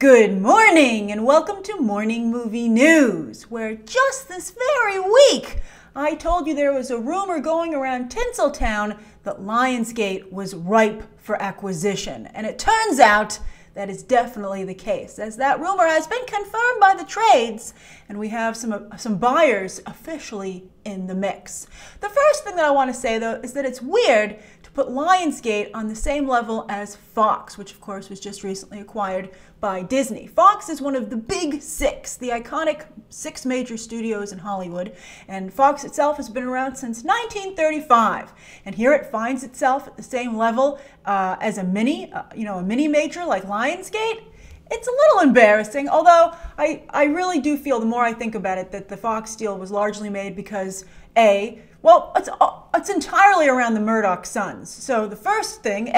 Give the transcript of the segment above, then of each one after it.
Good morning and welcome to Morning Movie News, where just this very week I told you there was a rumor going around Tinseltown that Lionsgate was ripe for acquisition. And it turns out that is definitely the case, as that rumor has been confirmed by the trades, and we have some buyers officially in the mix. The first thing that I want to say, though, is that it's weird to put Lionsgate on the same level as Fox, which of course was just recently acquired by Disney. Fox is one of the big six, the iconic six major studios in Hollywood, and Fox itself has been around since 1935. And here it finds itself at the same level as a mini major like Lionsgate. It's a little embarrassing, although I really do feel, the more I think about it, that the Fox deal was largely made because it's entirely around the Murdoch sons. So the first thing,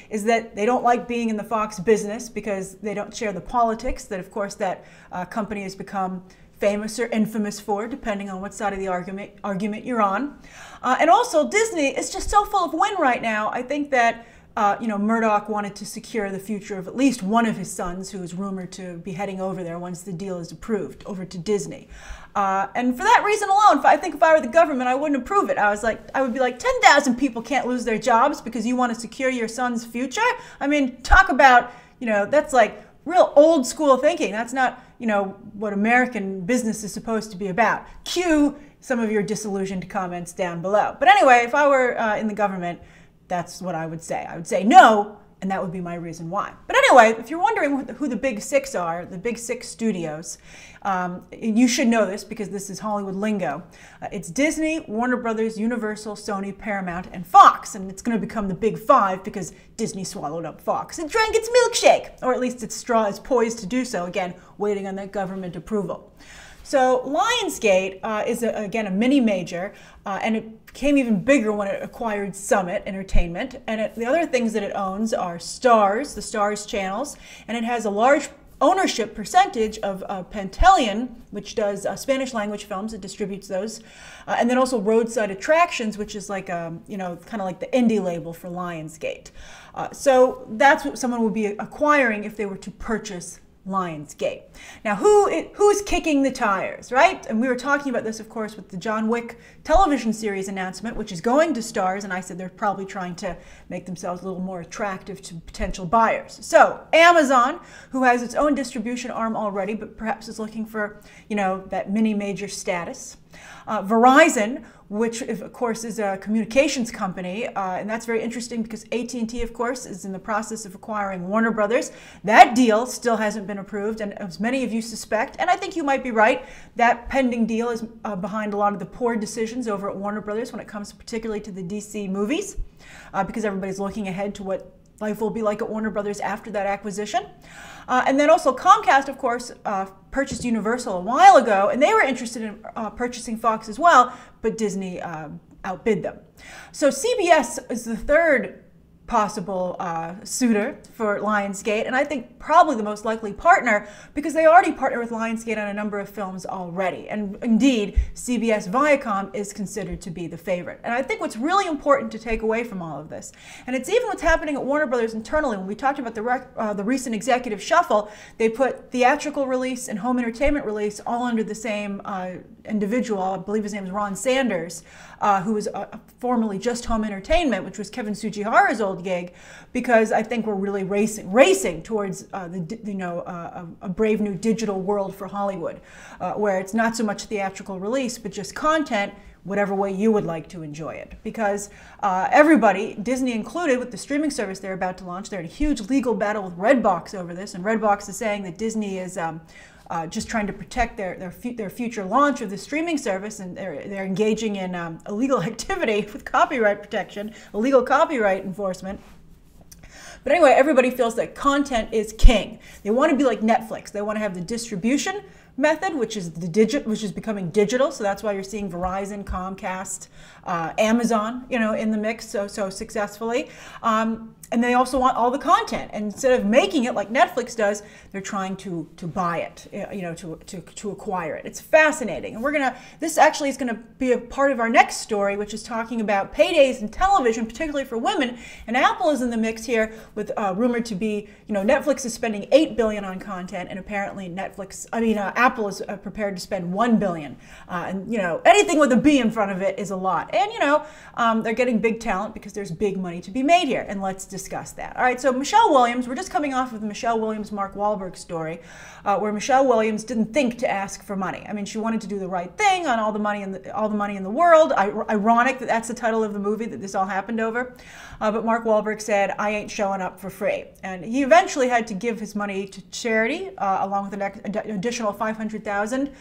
is that they don't like being in the Fox business because they don't share the politics that, of course, that company has become famous or infamous for, depending on what side of the argument you're on. And also, Disney is just so full of wind right now. I think that Murdoch wanted to secure the future of at least one of his sons, who is rumored to be heading over there once the deal is approved, over to Disney. And for that reason alone, I think if I were the government, I wouldn't approve it. I would be like, 10,000 people can't lose their jobs because you want to secure your son's future? I mean, talk about, that's like real old school thinking. That's not, what American business is supposed to be about. Cue some of your disillusioned comments down below. But anyway, if I were in the government, that's what I would say. I would say no, and that would be my reason why. But anyway, if you're wondering who the big six are, the big six studios, you should know this because this is Hollywood lingo. It's Disney, Warner Brothers, Universal, Sony, Paramount, and Fox. And it's going to become the big five because Disney swallowed up Fox and drank its milkshake, or at least its straw is poised to do so, again, waiting on that government approval. So Lionsgate is, again, a mini major, and it became even bigger when it acquired Summit Entertainment. And the other things that it owns are Starz, the Starz channels, and it has a large ownership percentage of Pantelion, which does Spanish language films. It distributes those. And then also Roadside Attractions, which is like, kind of like the indie label for Lionsgate. So that's what someone would be acquiring if they were to purchase Lionsgate. Now, who's kicking the tires, right? And we were talking about this, of course, with the John Wick television series announcement, which is going to Starz, and I said they're probably trying to make themselves a little more attractive to potential buyers. So, Amazon, who has its own distribution arm already, but perhaps is looking for, that mini major status. Verizon, which of course is a communications company, and that's very interesting because AT&T, of course, is in the process of acquiring Warner Brothers. That deal still hasn't been approved, and as many of you suspect, and I think you might be right, that pending deal is behind a lot of the poor decisions over at Warner Brothers when it comes particularly to the DC movies, because everybody's looking ahead to what life will be like at Warner Brothers after that acquisition. And then also Comcast, of course, purchased Universal a while ago, and they were interested in purchasing Fox as well, but Disney outbid them. So CBS is the third possible suitor for Lionsgate, and I think probably the most likely partner because they already partner with Lionsgate on a number of films already. And indeed, CBS Viacom is considered to be the favorite. And I think what's really important to take away from all of this, and it's even what's happening at Warner Brothers internally. When we talked about the recent executive shuffle, they put theatrical release and home entertainment release all under the same individual. I believe his name is Ron Sanders, who was formerly just home entertainment, which was Kevin Tsujihara's old gig, because I think we're really racing towards a brave new digital world for Hollywood, where it's not so much theatrical release, but just content, whatever way you would like to enjoy it. Because everybody, Disney included, with the streaming service they're about to launch, they're in a huge legal battle with Redbox over this, and Redbox is saying that Disney is just trying to protect their future launch of the streaming service, and they're engaging in illegal activity with copyright protection, illegal copyright enforcement. But anyway, everybody feels that content is king. They want to be like Netflix. They want to have the distribution, method, which is which is becoming digital. So that's why you're seeing Verizon, Comcast, Amazon, in the mix so successfully. And they also want all the content. And instead of making it like Netflix does, they're trying to buy it, to acquire it. It's fascinating. And this actually is gonna be a part of our next story, which is talking about paydays in television, particularly for women. And Apple is in the mix here with rumored to be, Netflix is spending $8 billion on content, and apparently Apple is prepared to spend $1 billion. And anything with a B in front of it is a lot. And they're getting big talent because there's big money to be made here. And let's discuss that. All right, so Michelle Williams, we're just coming off of the Michelle Williams, Mark Wahlberg story, where Michelle Williams didn't think to ask for money. I mean, she wanted to do the right thing on all the money in the world. Ironic that that's the title of the movie that this all happened over. But Mark Wahlberg said, "I ain't showing up for free," and he eventually had to give his money to charity, along with an additional $500,000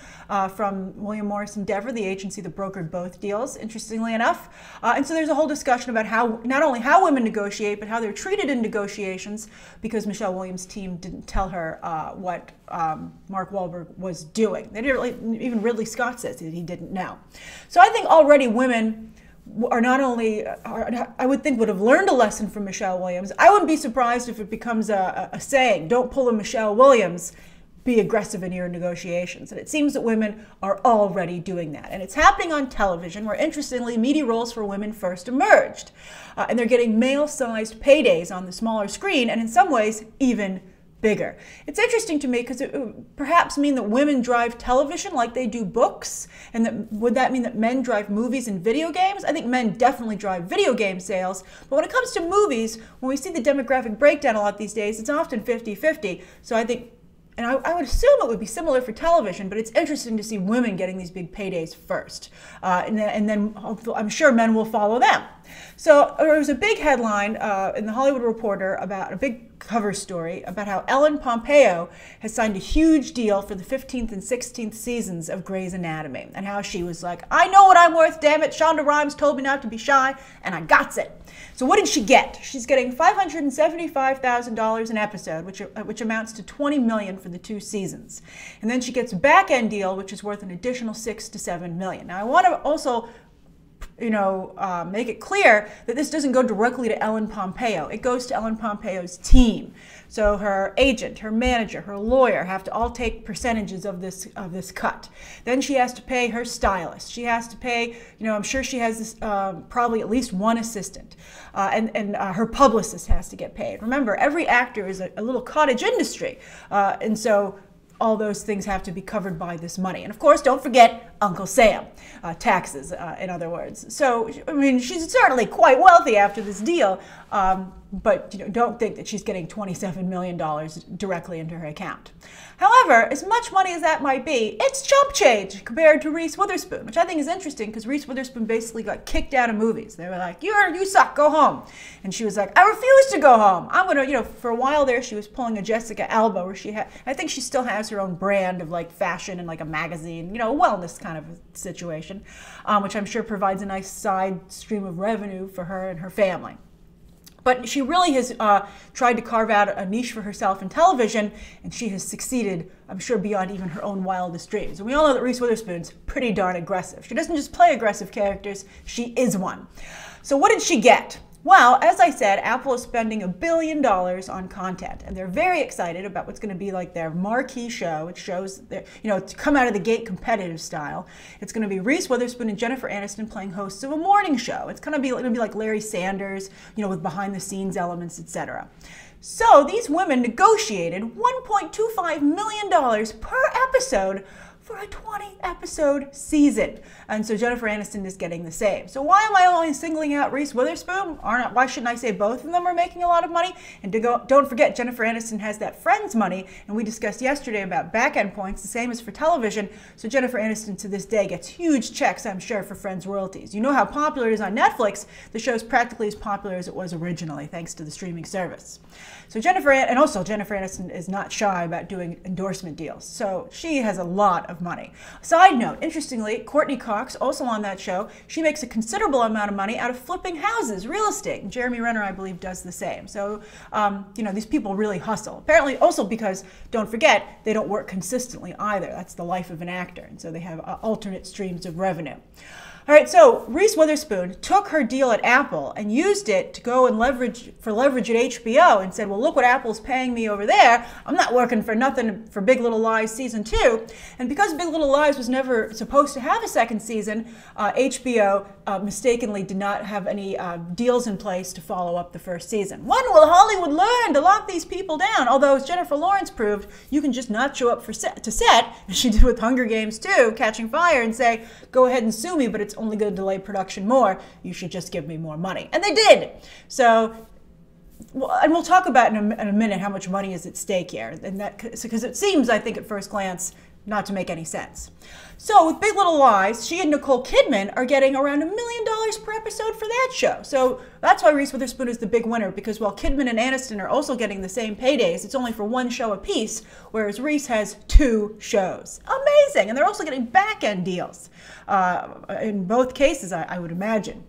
from William Morris Endeavor, the agency that brokered both deals. Interestingly enough, and so there's a whole discussion about how not only how women negotiate, but how they're treated in negotiations, because Michelle Williams' team didn't tell her what Mark Wahlberg was doing. They didn't really, even Ridley Scott says that he didn't know. So I think already women are not only, I would think, would have learned a lesson from Michelle Williams. I wouldn't be surprised if it becomes a saying, don't pull a Michelle Williams, be aggressive in your negotiations. And it seems that women are already doing that. And it's happening on television, where interestingly, meaty roles for women first emerged. And they're getting male-sized paydays on the smaller screen, and in some ways, even bigger. It's interesting to me because it would perhaps mean that women drive television like they do books, and would that mean that men drive movies and video games? I think men definitely drive video game sales, but when it comes to movies, when we see the demographic breakdown a lot these days, it's often 50-50. So I think, and I would assume it would be similar for television, but it's interesting to see women getting these big paydays first. And then I'm sure men will follow them. So there was a big headline in the Hollywood Reporter about a big cover story about how Ellen Pompeo has signed a huge deal for the 15th and 16th seasons of Grey's Anatomy, and how she was like, "I know what I'm worth, damn it. Shonda Rhimes told me not to be shy, and I got it." So what did she get? She's getting $575,000 an episode, which amounts to $20 million for the 2 seasons. And then she gets a back-end deal, which is worth an additional $6 to $7 million. Now, I want to also make it clear that this doesn't go directly to Ellen Pompeo. It goes to Ellen Pompeo's team. So her agent, her manager, her lawyer have to all take percentages of this cut. Then she has to pay her stylist. She has to pay, I'm sure she has this, probably at least one assistant. And her publicist has to get paid. Remember, every actor is a little cottage industry. And so all those things have to be covered by this money. And of course, don't forget Uncle Sam, taxes, in other words. So, I mean, she's certainly quite wealthy after this deal, but don't think that she's getting $27 million directly into her account. However, as much money as that might be, it's chump change compared to Reese Witherspoon, which I think is interesting because Reese Witherspoon basically got kicked out of movies. They were like, you suck, go home. And she was like, I refuse to go home. I'm going to, for a while there, she was pulling a Jessica Alba, where I think she still has her own brand of like fashion and like a magazine, a wellness kind of a situation, which I'm sure provides a nice side stream of revenue for her and her family. But she really has tried to carve out a niche for herself in television, and she has succeeded, I'm sure, beyond even her own wildest dreams. And we all know that Reese Witherspoon's pretty darn aggressive. She doesn't just play aggressive characters, she is one. So what did she get? Well, as I said, Apple is spending $1 billion on content, and they're very excited about what's going to be like their marquee show. It shows their, to come out of the gate competitive style. It's going to be Reese Witherspoon and Jennifer Aniston playing hosts of a morning show. It's going to be like Larry Sanders, with behind-the-scenes elements, etc. So these women negotiated $1.25 million per episode for a 20-episode season. And so Jennifer Aniston is getting the same. So why am I only singling out Reese Witherspoon? Why shouldn't I say both of them are making a lot of money? And don't forget, Jennifer Aniston has that Friends money, and we discussed yesterday about back-end points, the same as for television. So Jennifer Aniston to this day gets huge checks, I'm sure, for Friends royalties. You know how popular it is on Netflix. The show's practically as popular as it was originally, thanks to the streaming service. So Jennifer Aniston is not shy about doing endorsement deals. So she has a lot of money. Side note, interestingly, Courtney Cox, also on that show, she makes a considerable amount of money out of flipping houses, real estate. And Jeremy Renner, I believe, does the same. So, these people really hustle. Apparently also because, don't forget, they don't work consistently either. That's the life of an actor. And so they have alternate streams of revenue. All right, so Reese Witherspoon took her deal at Apple and used it to go and leverage at HBO and said, well, look what Apple's paying me over there. I'm not working for nothing for Big Little Lies season 2. And because Big Little Lies was never supposed to have a second season, HBO mistakenly did not have any deals in place to follow up the first season. When will Hollywood learn to lock these people down? Although, as Jennifer Lawrence proved, you can just not show up to set, as she did with Hunger Games 2, Catching Fire, and say, go ahead and sue me, but it's only going to delay production more. You should just give me more money. And they did. So, and we'll talk about in a minute how much money is at stake here. And that, because it seems, I think, at first glance, not to make any sense. So with Big Little Lies, she and Nicole Kidman are getting around $1 million per episode for that show. So that's why Reese Witherspoon is the big winner, because while Kidman and Aniston are also getting the same paydays, it's only for one show apiece, whereas Reese has 2 shows. Amazing! And they're also getting back-end deals. In both cases, I would imagine.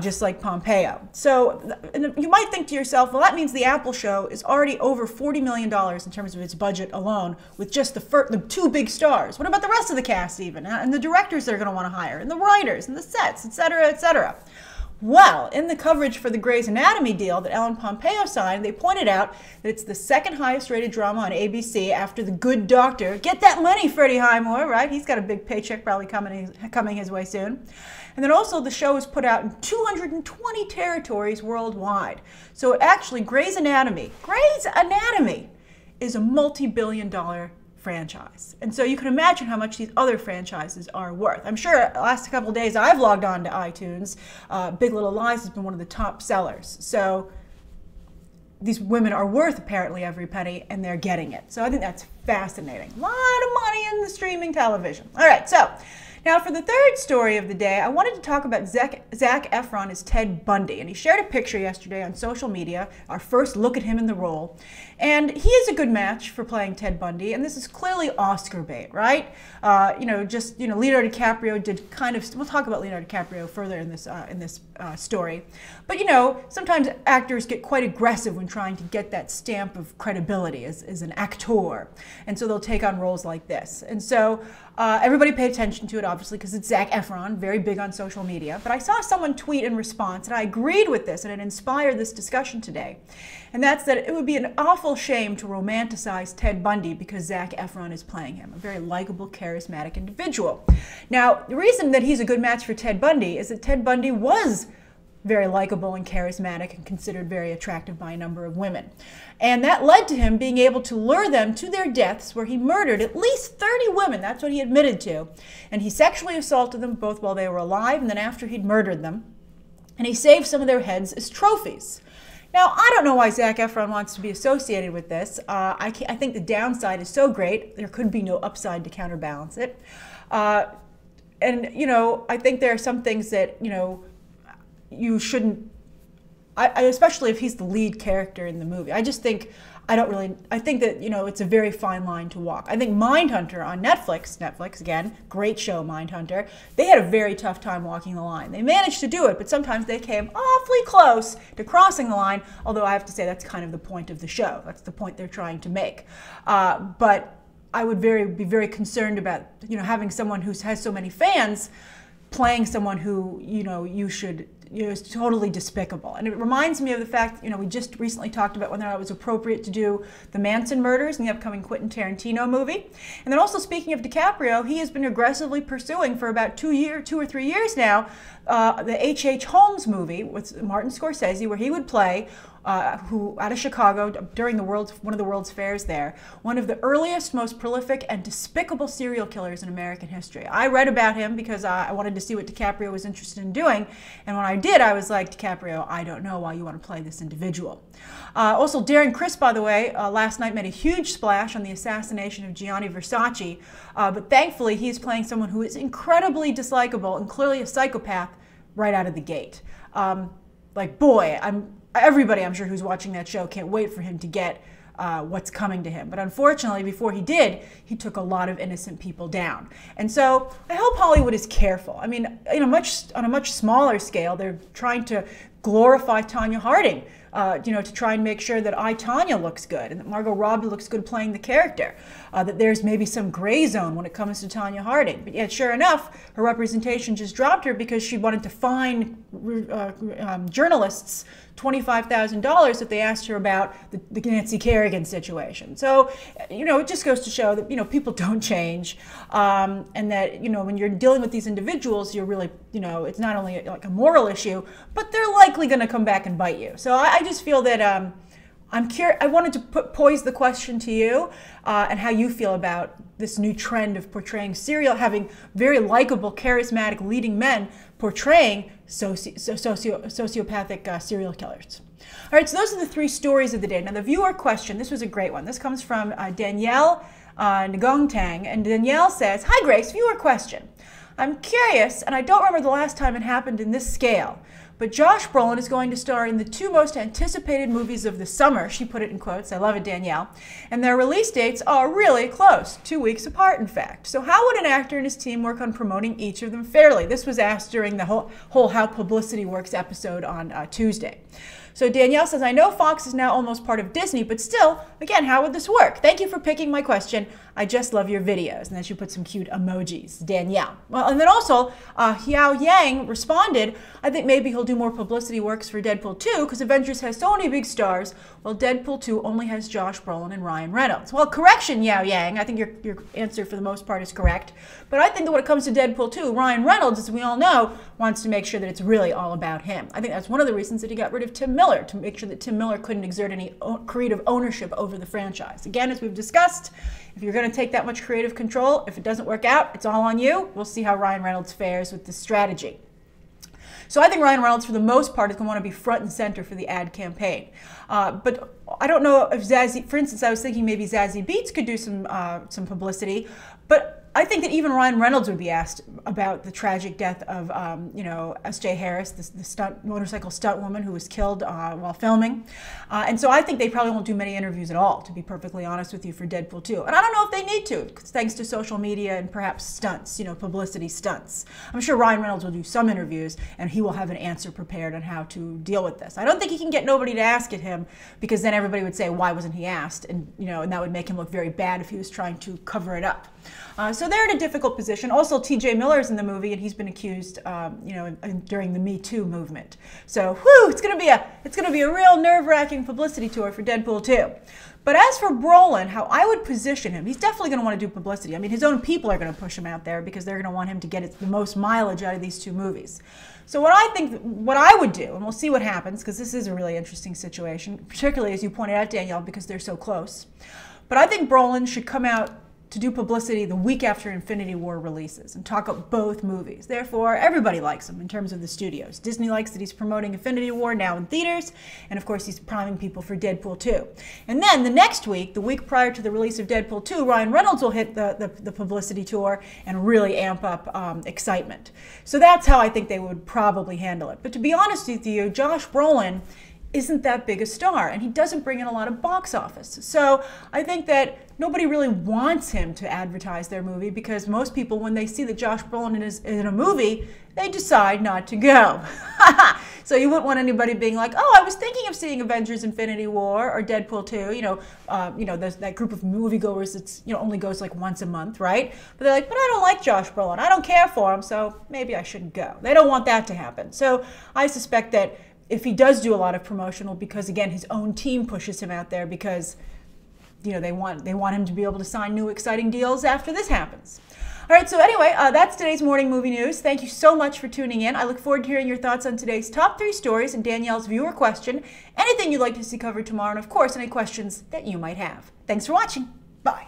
Just like Pompeo. So you might think to yourself, well, that means the Apple show is already over $40 million in terms of its budget alone with just the 2 big stars. What about the rest of the cast even? And the directors they're going to want to hire, and the writers, and the sets, etc., etc. Well, in the coverage for the Grey's Anatomy deal that Ellen Pompeo signed, they pointed out that it's the second highest rated drama on ABC after The Good Doctor. Get that money, Freddie Highmore, right? He's got a big paycheck probably coming his way soon. And then also the show is put out in 220 territories worldwide. So actually, Grey's Anatomy is a multi-billion-dollar franchise. And so you can imagine how much these other franchises are worth. I'm sure the last couple of days I've logged on to iTunes, Big Little Lies has been one of the top sellers. So these women are worth apparently every penny, and they're getting it. So I think that's fascinating. A lot of money in the streaming television. All right, so now for the third story of the day, I wanted to talk about Zac Efron as Ted Bundy. And he shared a picture yesterday on social media, our first look at him in the role. And he is a good match for playing Ted Bundy, and this is clearly Oscar bait, right? Leonardo DiCaprio did kind of, we'll talk about Leonardo DiCaprio further in this story. But sometimes actors get quite aggressive when trying to get that stamp of credibility as an actor. And so they'll take on roles like this. And so everybody paid attention to it, obviously, because it's Zac Efron, very big on social media. But I saw someone tweet in response, and I agreed with this, and it inspired this discussion today. And that's that it would be an awful shame to romanticize Ted Bundy because Zac Efron is playing him, a very likable, charismatic individual. Now, the reason that he's a good match for Ted Bundy is that Ted Bundy was very likable and charismatic and considered very attractive by a number of women. And that led to him being able to lure them to their deaths, where he murdered at least 30 women. That's what he admitted to. And he sexually assaulted them both while they were alive and then after he'd murdered them. And he saved some of their heads as trophies. Now, I don't know why Zac Efron wants to be associated with this. I think the downside is so great, there could be no upside to counterbalance it. I think there are some things that, you shouldn't, especially if he's the lead character in the movie. I think that, it's a very fine line to walk. I think Mindhunter on Netflix again, great show, Mindhunter, they had a very tough time walking the line. They managed to do it, but sometimes they came awfully close to crossing the line, although I have to say that's kind of the point of the show. That's the point they're trying to make. But I would be very concerned about, having someone who has so many fans playing someone who, is totally despicable. And it reminds me of the fact, we just recently talked about whether it was appropriate to do the Manson murders in the upcoming Quentin Tarantino movie. And then also, speaking of DiCaprio, he has been aggressively pursuing for about 2 or 3 years now the H.H. Holmes movie with Martin Scorsese, where he would play who out of Chicago during one of the World's Fairs there, one of the earliest, most prolific and despicable serial killers in American history. I read about him because I wanted to see what DiCaprio was interested in doing, and when I did, I was like, DiCaprio, I don't know why you want to play this individual. Also, Darren Criss, by the way, last night made a huge splash on the assassination of Gianni Versace, but thankfully he's playing someone who is incredibly dislikable and clearly a psychopath right out of the gate. Everybody, I'm sure, who's watching that show can't wait for him to get what's coming to him. But unfortunately, before he did, he took a lot of innocent people down. And so I hope Hollywood is careful. I mean, on a much smaller scale, they're trying to glorify Tonya Harding, to try and make sure that I, Tonya, looks good and that Margot Robbie looks good playing the character, that there's maybe some gray zone when it comes to Tonya Harding. But yet, sure enough, her representation just dropped her because she wanted to fine journalists $25,000 if they asked her about the Nancy Kerrigan situation. So, it just goes to show that, people don't change, and that, when you're dealing with these individuals, you're really, it's not only like a moral issue, but they're likely going to come back and bite you. So I just feel that I'm curious. I wanted to pose the question to you and how you feel about this new trend of portraying having very likable, charismatic leading men portraying sociopathic serial killers. All right, so those are the 3 stories of the day. Now, the viewer question, this was a great one. This comes from Danielle Ngongtang, and Danielle says, "Hi, Grace, viewer question. I'm curious, and I don't remember the last time it happened in this scale, but Josh Brolin is going to star in the 2 most anticipated movies of the summer." She put it in quotes. I love it, Danielle. "And their release dates are really close, 2 weeks apart, in fact. So how would an actor and his team work on promoting each of them fairly?" This was asked during the whole How Publicity Works episode on Tuesday. So Danielle says, "I know Fox is now almost part of Disney, but still, again, how would this work? Thank you for picking my question. I just love your videos." And then she put some cute emojis, Danielle. Well, and then also, Hiao Yang responded, "I think maybe he'll do more publicity works for Deadpool 2 because Avengers has so many big stars, while Deadpool 2 only has Josh Brolin and Ryan Reynolds." Well, correction, Yao Yang. I think your answer for the most part is correct. But I think that when it comes to Deadpool 2, Ryan Reynolds, as we all know, wants to make sure that it's really all about him. I think that's one of the reasons that he got rid of Tim Miller, to make sure that Tim Miller couldn't exert any creative ownership over the franchise. Again, as we've discussed, if you're going to take that much creative control, if it doesn't work out, it's all on you. We'll see how Ryan Reynolds fares with this strategy. So I think Ryan Reynolds, for the most part, is going to want to be front and center for the ad campaign. But I don't know if for instance, I was thinking maybe Zazie Beetz could do some publicity, but I think that even Ryan Reynolds would be asked about the tragic death of, S.J. Harris, the motorcycle stunt woman who was killed while filming. And so I think they probably won't do many interviews at all, to be perfectly honest with you, for Deadpool 2. And I don't know if they need to, thanks to social media and perhaps stunts, publicity stunts. I'm sure Ryan Reynolds will do some interviews, and he will have an answer prepared on how to deal with this. I don't think he can get nobody to ask it him, because then everybody would say, why wasn't he asked? And, and that would make him look very bad if he was trying to cover it up. So they're in a difficult position. Also, T.J. Miller's in the movie, and he's been accused, during the Me Too movement. So, whew, it's going to be a real nerve-wracking publicity tour for Deadpool 2. But as for Brolin, how I would position him, he's definitely going to want to do publicity. I mean, his own people are going to push him out there because they're going to want him to get the most mileage out of these 2 movies. So what I would do, and we'll see what happens, because this is a really interesting situation, particularly as you pointed out, Danielle, because they're so close. But I think Brolin should come out to do publicity the week after Infinity War releases and talk up both movies. Therefore, everybody likes him in terms of the studios. Disney likes that he's promoting Infinity War now in theaters, and of course he's priming people for Deadpool 2. And then the next week, the week prior to the release of Deadpool 2, Ryan Reynolds will hit the publicity tour and really amp up excitement. So that's how I think they would probably handle it. But to be honest with you, Josh Brolin isn't that big a star, and he doesn't bring in a lot of box office. So I think that nobody really wants him to advertise their movie, because most people, when they see that Josh Brolin is in a movie, they decide not to go. So you wouldn't want anybody being like, oh, I was thinking of seeing Avengers Infinity War or Deadpool 2, that group of moviegoers that's, only goes like once a month, right? But they're like, but I don't like Josh Brolin. I don't care for him, so maybe I shouldn't go. They don't want that to happen. So I suspect that if he does do a lot of promotional, because again, his own team pushes him out there because, they want him to be able to sign new exciting deals after this happens. All right, so anyway, that's today's morning movie news. Thank you so much for tuning in. I look forward to hearing your thoughts on today's top 3 stories and Danielle's viewer question, anything you'd like to see covered tomorrow, and of course, any questions that you might have. Thanks for watching. Bye.